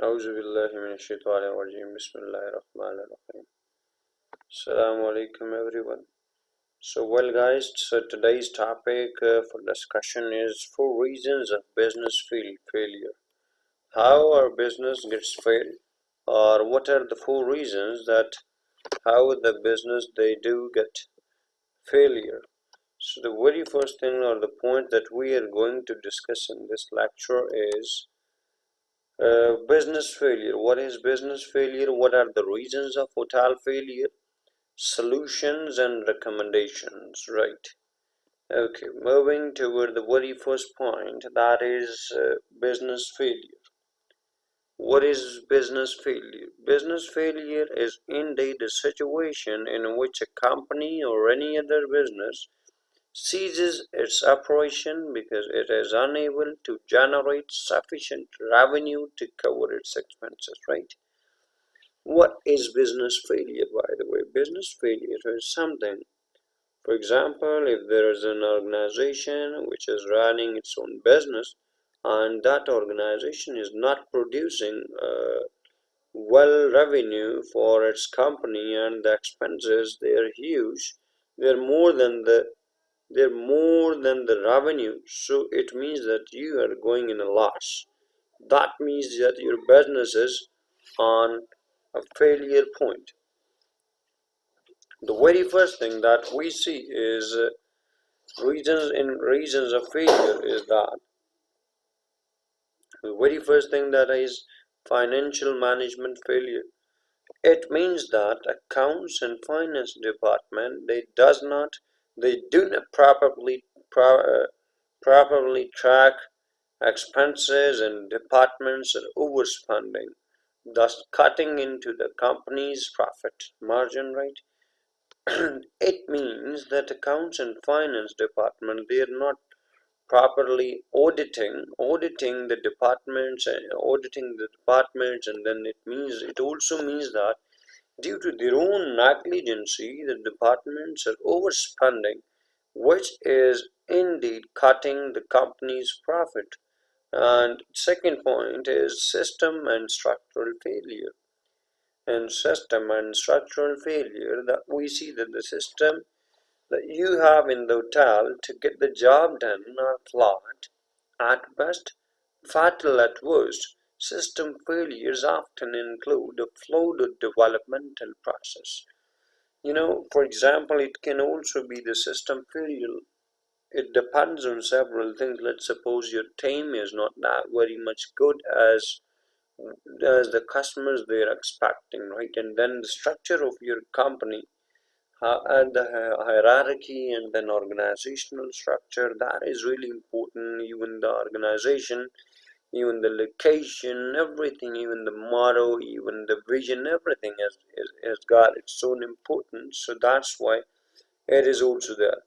أعوذ بالله من الشيطان الرجيم بسم الله الرحمن الرحيم. Assalamu alaikum everyone. Well guys, so today's topic for discussion is 4 reasons of business failure. How our business gets failed, or what are the 4 reasons that how the business they do get failure. So the very first thing or the point that we are going to discuss in this lecture is business failure. What is business failure? What are the reasons of total failure? Solutions and recommendations. Right. Okay. Moving toward the very first point, that is business failure. What is business failure? Business failure is indeed a situation in which a company or any other business ceases its operation because it is unable to generate sufficient revenue to cover its expenses, right? What is business failure, by the way? Business failure is something, for example, if there is an organization which is running its own business and that organization is not producing well revenue for its company and the expenses they are huge, they're more than the revenue, so it means that you are going in a loss. That means that your business is on a failure point. The very first thing that we see is reasons of failure is that the very first thing that is financial management failure. It means that accounts and finance department they do not properly track expenses, and departments are overspending, thus cutting into the company's profit margin, right? It means that accounts and finance department they are not properly auditing the departments, and then it also means that due to their own negligence the departments are overspending, which is indeed cutting the company's profit. And second point is system and structural failure. And system and structural failure, that we see that the system that you have in the hotel to get the job done are flawed at best, fatal at worst. System failures often include a flawed developmental process. For example, it can also be the system failure. It depends on several things. Let's suppose your team is not that very much good as the customers they're expecting, right? And then the structure of your company and the hierarchy and then organizational structure, that is really important. Even the organization, even the location, everything, even the motto, even the vision, everything has got its own importance. So that's why it is also there.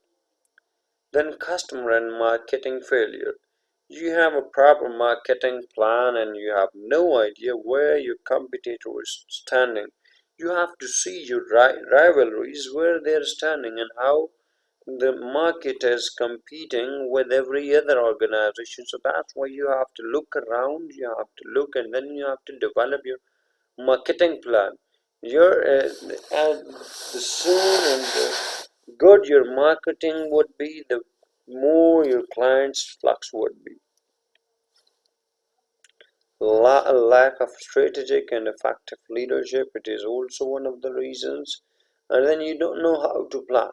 Then customer and marketing failure. You have a proper marketing plan and you have no idea where your competitor is standing. You have to see your rivalries, where they're standing and how the market is competing with every other organization. So that's why you have to look around, you have to look, and then you have to develop your marketing plan. And the soon and the good your marketing would be, the more your clients' flux would be. Lack of strategic and effective leadership, it is also one of the reasons. And then you don't know how to plan.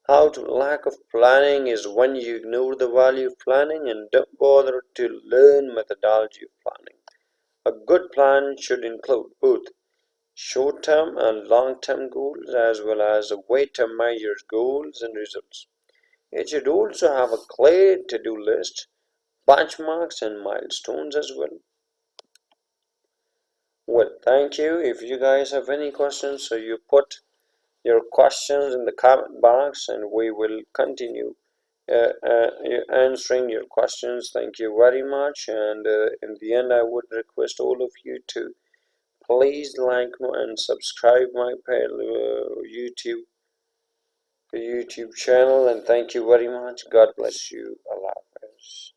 Lack of planning is when you ignore the value of planning and don't bother to learn methodology of planning. A good plan should include both short-term and long-term goals, as well as a way to measure goals and results. It should also have a clear to-do list, benchmarks and milestones as well. Well, thank you. If you guys have any questions, so you put your questions in the comment box and we will continue answering your questions. Thank you very much. And in the end, I would request all of you to please like and subscribe my YouTube channel. And thank you very much. God bless you. Allah Hafiz.